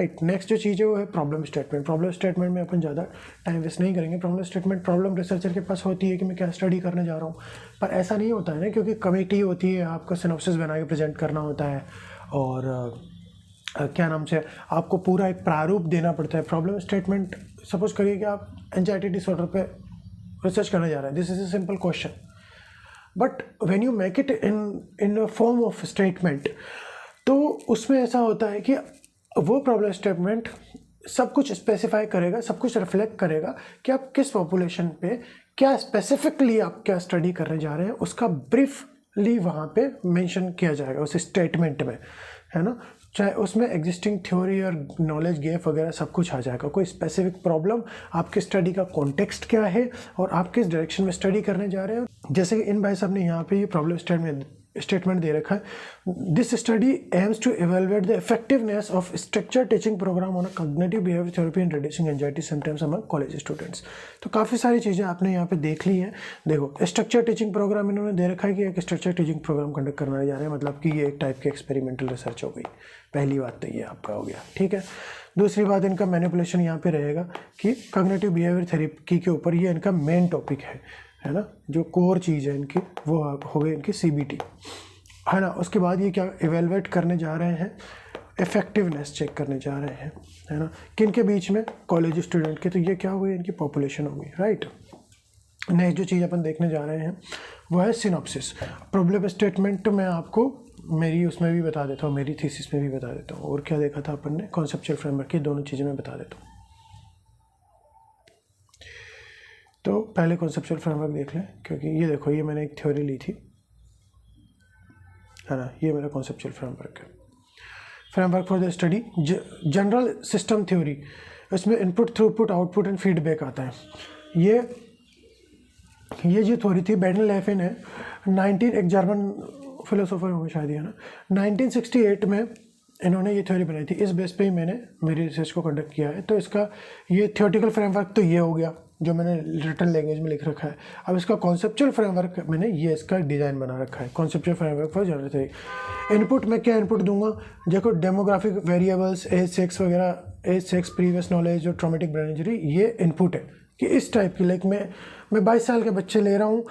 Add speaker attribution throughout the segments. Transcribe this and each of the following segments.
Speaker 1: Right. Next जो चीज़ है वो है प्रॉब्लम स्टेटमेंट। प्रॉब्लम स्टेटमेंट में अपन ज़्यादा टाइम वेस्ट नहीं करेंगे। प्रॉब्लम स्टेटमेंट प्रॉब्लम रिसर्चर के पास होती है कि मैं क्या स्टडी करने जा रहा हूँ, पर ऐसा नहीं होता है ना, क्योंकि कमेटी होती है, आपको सिनॉप्सिस बना के प्रेजेंट करना होता है और क्या नाम से आपको पूरा एक प्रारूप देना पड़ता है। प्रॉब्लम स्टेटमेंट, सपोज करिए कि आप एंजाइटी डिसऑर्डर पे रिसर्च करने जा रहे हैं, this is a simple question, but when you make it in a form of statement, तो उसमें ऐसा होता है कि वो प्रॉब्लम स्टेटमेंट सब कुछ स्पेसिफाई करेगा, सब कुछ रिफ्लेक्ट करेगा कि आप किस पॉपुलेशन पे क्या स्पेसिफिकली आप क्या स्टडी करने जा रहे हैं, उसका ब्रीफली वहाँ पे मेंशन किया जाएगा उस स्टेटमेंट में, है ना। चाहे उसमें एग्जिस्टिंग थ्योरी और नॉलेज गैप वगैरह सब कुछ आ जाएगा। कोई स्पेसिफिक प्रॉब्लम, आपके स्टडी का कॉन्टेक्स्ट क्या है और आप किस डायरेक्शन में स्टडी करने जा रहे हैं। जैसे कि इन भाई साहब ने यहाँ पे ये प्रॉब्लम स्टेटमेंट दे रखा है, this study aims to evaluate the effectiveness of structure teaching programme on a cognitive behaviour therapy and reducing anxiety symptoms among college students. तो काफ़ी सारी चीज़ें आपने यहाँ पे देख ली हैं। देखो, स्ट्रक्चर टीचिंग प्रोग्राम इन्होंने दे रखा है कि एक स्ट्रक्चर टीचिंग प्रोग्राम कंडक्ट करने जा रहे हैं, मतलब कि ये एक टाइप की एक्सपेरिमेंटल रिसर्च हो गई। पहली बात तो ये आपका हो गया, ठीक है। दूसरी बात, इनका मैनिपुलेशन यहाँ पे रहेगा कि कॉग्निटिव बिहेवियर थेरेपी के ऊपर ये इनका मेन टॉपिक है ना, जो कोर चीज़ है इनकी वो हो गई इनकी CBT, है ना। उसके बाद ये क्या इवेलुएट करने जा रहे हैं, इफेक्टिवनेस चेक करने जा रहे हैं, है ना, किन के बीच में, कॉलेज स्टूडेंट के। तो ये क्या हो गई, इनकी पॉपुलेशन हो गई, राइट। नेक्स्ट जो चीज़ अपन देखने जा रहे हैं वो है सिनॉप्सिस। प्रॉब्लम स्टेटमेंट मैं आपको मेरी उसमें भी बता देता हूँ, मेरी थीसिस में भी बता देता हूँ। और क्या देखा था अपन ने, कॉन्सेप्चुअल फ्रेमवर्क, ये दोनों चीज़ें मैं बता देता हूँ। तो पहले कॉन्सेप्चुअल फ्रेमवर्क देख लें, क्योंकि ये देखो, ये मैंने एक थ्योरी ली थी, है ना, ये मेरा कॉन्सेप्चुअल फ्रेमवर्क है। Framework for the study general system theory, इसमें input, throughput, output and feedback आता है। ये जो थ्योरी थी, बेडन लेफिन है, एक जर्मन फिलोसोफर होंगे शायद, है ना, 1968 में इन्होंने ये थ्योरी बनाई थी। इस बेस पे ही मैंने मेरी रिसर्च को कंडक्ट किया है। तो इसका ये थियोरेटिकल फ्रेमवर्क तो ये हो गया जो मैंने रिटन लैंग्वेज में लिख रखा है। अब इसका कॉन्सेप्चुअल फ्रेमवर्क मैंने ये इसका डिज़ाइन बना रखा है, conceptual framework for general theory. Input में क्या इनपुट दूंगा, देखो, डेमोग्राफिक वेरिएबल्स, एज, सेक्स वगैरह, एज, सेक्स, प्रीवियस नॉलेज और ट्रॉमेटिक ब्रेन इंजरी, ये इनपुट है कि इस टाइप की, लाइक मैं 22 साल के बच्चे ले रहा हूँ,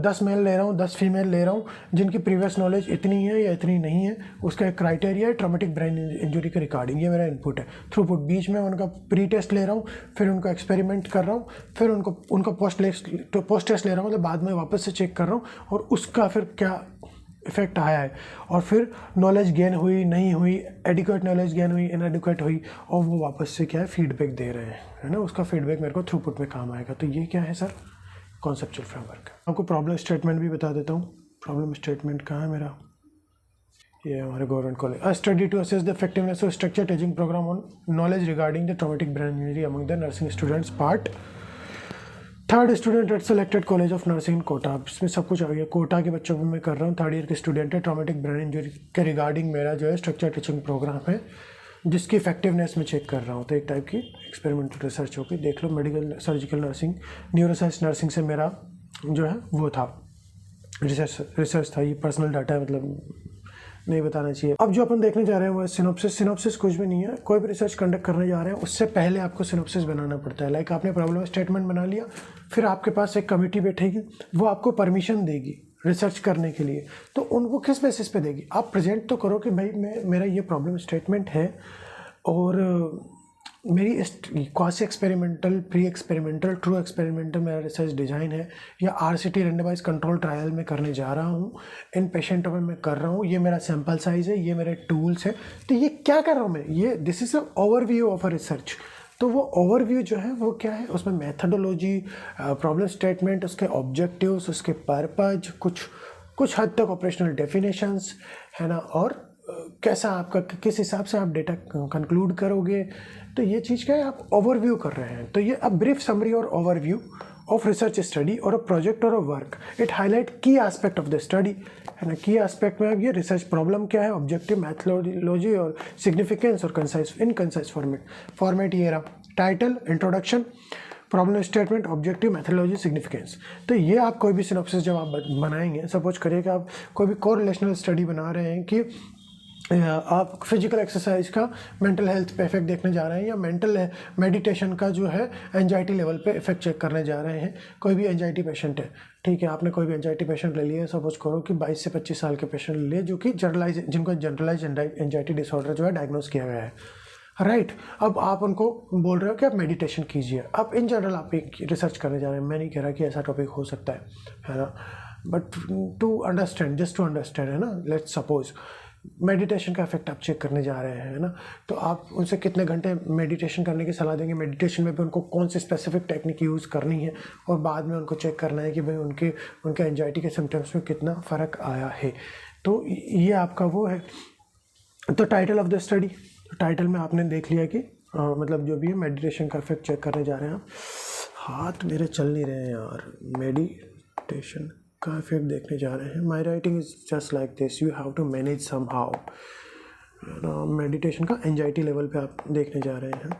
Speaker 1: 10 मेल ले रहा हूँ, 10 फीमेल ले रहा हूँ, जिनकी प्रीवियस नॉलेज इतनी है या इतनी नहीं है, उसका एक क्राइटेरिया है ट्रॉमेटिक ब्रेन इंजरी के रिकॉर्डिंग, ये मेरा इनपुट है। थ्रूपुट, बीच में उनका प्री टेस्ट ले रहा हूँ, फिर उनका एक्सपेरिमेंट कर रहा हूँ, फिर उनका पोस्ट टेस्ट ले रहा हूँ, मतलब बाद में वापस से चेक कर रहा हूँ और उसका फिर क्या इफेक्ट आया है, और फिर नॉलेज गेन हुई, नहीं हुई, एडिक्वेट नॉलेज गेन हुई, इनएडिक्वेट हुई, और वो वापस से क्या है, फीडबैक दे रहे हैं, है ना। उसका फीडबैक मेरे को थ्रूपुट में काम आएगा। तो ये क्या है सर, कॉन्सेप्चुअल फ्रेमवर्क। आपको प्रॉब्लम स्टेटमेंट भी बता देता हूँ। प्रॉब्लम स्टेटमेंट कहाँ है मेरा, ये हमारे government college, a study to assess the effectiveness of structure teaching programme on knowledge regarding the traumatic brain injury among the nursing students, part 3rd student at selected college of nursing Kota. इसमें सब कुछ आ गया, कोटा के बच्चों को मैं कर रहा हूँ, 3rd ईयर के स्टूडेंट है, ट्रॉमेटिक ब्रेन इंजरी के रिगार्डिंग मेरा जो है स्ट्रक्चर टीचिंग प्रोग्राम है, जिसकी इफेक्टिवनेस में चेक कर रहा हूँ। तो एक टाइप की एक्सपेरिमेंटल रिसर्च होगी, देख लो। Medical, surgical nursing, neuroscience nursing से मेरा जो है वो था रिसर्च था। ये पर्सनल डाटा है, मतलब नहीं बताना चाहिए। अब जो अपन देखने जा रहे हैं वो सिनॉप्सिस। सिनॉप्सिस कुछ भी नहीं है, कोई भी रिसर्च कंडक्ट करने जा रहे हैं उससे पहले आपको सिनॉप्सिस बनाना पड़ता है। लाइक आपने प्रॉब्लम स्टेटमेंट बना लिया, फिर आपके पास एक कमेटी बैठेगी, वो आपको परमिशन देगी रिसर्च करने के लिए। तो उनको किस बेसिस पे देगी, आप प्रेजेंट तो करो कि भाई मेरा ये प्रॉब्लम स्टेटमेंट है और मेरी quasi experimental, pre experimental, true experimental मेरा रिसर्च डिज़ाइन है, या RCT रेंडमाइज कंट्रोल ट्रायल में करने जा रहा हूँ, इन पेशेंटों में मैं कर रहा हूँ, ये मेरा सैम्पल साइज़ है, ये मेरे टूल्स है। तो ये क्या कर रहा हूँ मैं, ये this is a overview of a research. तो वो ओवरव्यू जो है वो क्या है, उसमें मेथडोलॉजी, प्रॉब्लम स्टेटमेंट, उसके ऑब्जेक्टिव्स, उसके पर्पज, कुछ हद तक ऑपरेशनल डेफिनेशंस, है ना, और कैसा आपका, किस हिसाब से आप डेटा कंक्लूड करोगे। तो ये चीज़ क्या है, आप ओवरव्यू कर रहे हैं। तो ये अ ब्रीफ समरी और ओवरव्यू ऑफ रिसर्च स्टडी और अ प्रोजेक्ट और अ वर्क। इट हाईलाइट की एस्पेक्ट ऑफ द स्टडी, है ना। की एस्पेक्ट में अब ये रिसर्च प्रॉब्लम क्या है, ऑब्जेक्टिव, मैथोलॉजी और सिग्निफिकेंस और कंसाइज फॉर्मेट ये रहा। Title, introduction, problem statement, objective, methodology, significance. तो ये आप कोई भी सिनॉप्सिस जब आप बनाएंगे, सपोज करिए कि आप कोई भी कोरिलेशनल स्टडी बना रहे हैं कि आप फिजिकल एक्सरसाइज का मेंटल हेल्थ पे इफेक्ट देखने जा रहे हैं, या मेंटल मेडिटेशन का जो है एंजाइटी लेवल पे इफेक्ट चेक करने जा रहे हैं। कोई भी एंजाइटी पेशेंट है, ठीक है, आपने कोई भी एंजाइटी पेशेंट ले लिया, सपोज करो कि 22 से 25 साल के पेशेंट ले लिए जो कि जिनको जनरलाइज एंजाइटी डिसऑर्डर जो है डायग्नोस किया गया है, राइट। अब आप उनको बोल रहे हो कि आप मेडिटेशन कीजिए। अब इन जनरल आप एक रिसर्च करने जा रहे हैं, मैं नहीं कह रहा कि ऐसा टॉपिक हो सकता है ना, but to understand, just to understand, है ना। लेट्स सपोज मेडिटेशन का इफेक्ट आप चेक करने जा रहे हैं, है ना, तो आप उनसे कितने घंटे मेडिटेशन करने की सलाह देंगे, मेडिटेशन में भी उनको कौन सी स्पेसिफिक टेक्निक यूज़ करनी है, और बाद में उनको चेक करना है कि भाई उनके एंजाइटी के सिम्टम्स में कितना फ़र्क आया है। तो ये आपका वो है। तो title of the study, title में आपने देख लिया कि मतलब जो भी है मेडिटेशन का इफेक्ट चेक करने जा रहे हैं आप। हाथ मेरे चल नहीं रहे हैं यार, मेडिटेशन का इफेक्ट देखने जा रहे हैं। My writing is just like this, you have to manage somehow. Meditation का एंजाइटी लेवल पे आप देखने जा रहे हैं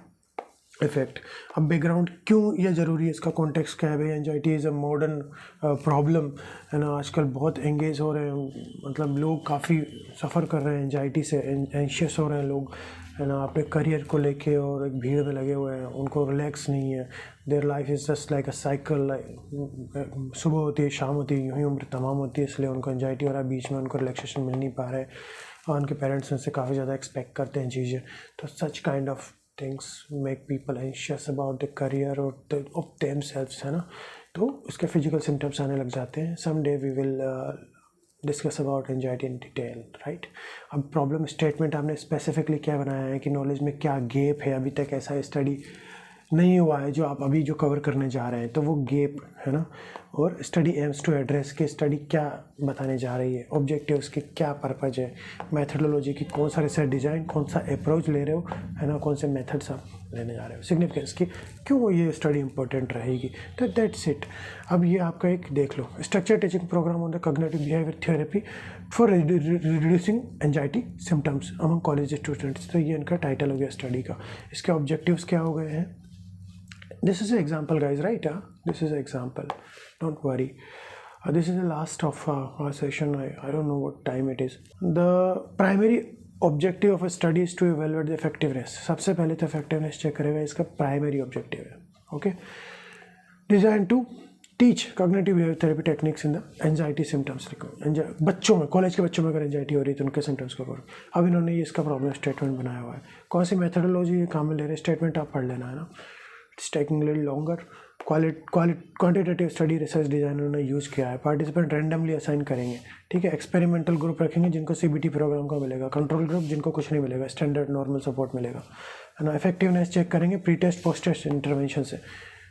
Speaker 1: इफेक्ट। अब बैकग्राउंड क्यों ये ज़रूरी है, इसका कॉन्टेक्स्ट क्या है भाई। Anxiety is a modern problem, है ना। आजकल बहुत एंगेज हो रहे हैं, मतलब लोग काफ़ी सफ़र कर रहे हैं एंजाइटी से, एंशियस हो रहे हैं लोग, है ना, अपने करियर को लेके, और एक भीड़ में लगे हुए हैं, उनको रिलैक्स नहीं है। Their life is just like a cycle, सुबह होती है शाम होती है, यूँ ही उम्र तमाम होती है, इसलिए उनको एंजाइटी हो रहा है, बीच में उनको रिलैक्सेशन मिल नहीं पा रहा है, और उनके पेरेंट्स उनसे काफ़ी ज़्यादा एक्सपेक्ट करते हैं चीज़ें। तो such kind of things make people anxious about the career or of themselves, है ना। तो इसके फिजिकल सिम्टम्स आने लग जाते हैं। someday we will discuss about anxiety in detail, right. अब प्रॉब्लम स्टेटमेंट आपने स्पेसिफिकली क्या बनाया है कि नॉलेज में क्या गैप है, अभी तक ऐसा स्टडी नहीं हुआ है जो आप अभी जो कवर करने जा रहे हैं, तो वो गैप है ना। और स्टडी एम्स टू एड्रेस की स्टडी क्या बताने जा रही है, ऑब्जेक्टिव्स की क्या पर्पज है, मेथडोलॉजी की कौन सा रिसर्च डिज़ाइन, कौन सा अप्रोच ले रहे हो, है ना, कौन से मेथड्स आप लेने जा रहे हो, सिग्निफिकेंस की क्यों ये स्टडी इंपॉर्टेंट रहेगी। तो दैट्स इट। अब ये आपका एक देख लो, structure teaching programme on the cognitive behaviour therapy for reducing anxiety symptoms among college students. तो ये इनका टाइटल हो गया स्टडी का। इसके ऑब्जेक्टिव्स क्या हो गए हैं। This is an example, guys, right? This is an example. Don't worry. This is the last of our session. I don't know what time it is. The primary objective of a study is to evaluate the effectiveness. सबसे पहले तो effectiveness check करेगा, इसका primary objective है. Okay. Designed to teach cognitive behavior therapy techniques in the anxiety symptoms. बच्चों में, college के बच्चों में अगर एंजाइटी हो रही है तो उनके सिम्टम्स को करो। अब इन्होंने ये इसका प्रॉब्लम स्टेटमेंट बनाया हुआ है। कौन सी मेथडोलॉजी ये काम में ले रहे हैं, स्टेटमेंट आप पढ़ लेना, है ना। It's taking little longer. Quantitative study research design उन्होंने यूज़ किया है। पार्टिसिपेंट रैंडमली असाइन करेंगे, ठीक है। एक्सपेरिमेंटल ग्रुप रखेंगे जिनको CBT प्रोग्राम का मिलेगा, कंट्रोल ग्रुप जिनको कुछ नहीं मिलेगा, स्टैंडर्ड नॉर्मल सपोर्ट मिलेगा, है ना। इफेक्टिवनेस चेक करेंगे pre test post test intervention से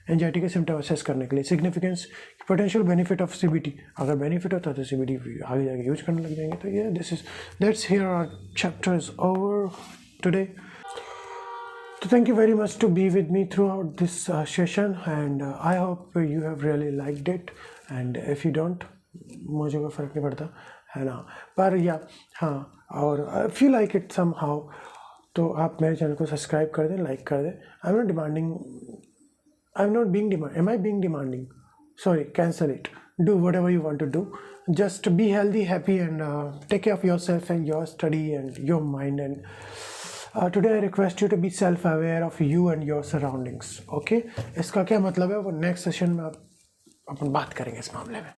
Speaker 1: एंजाइटी के सिम्टम असेस करने के लिए। Significance, potential benefit of CBT, अगर बेनिफिट होता है तो CBT आगे जाके यूज करने लग जाएंगे। तो ये that's here our chapter is over today. So thank you very much to be with me throughout this session, and I hope you have really liked it, and if you don't, मुझे कोई फ़र्क नहीं पड़ता, है ना। पर या हाँ, और if you like it somehow, तो आप मेरे चैनल को सब्सक्राइब कर दें, लाइक कर दें। I'm not demanding, I'm not being demanding, am I being demanding? Sorry, cancel it. Do whatever you want to do. Just be healthy, happy, and take care of yourself and your study and your mind. And today I request you to be self-aware of you and your surroundings. Okay? इसका क्या मतलब है वो next session में अपन बात करेंगे इस मामले में।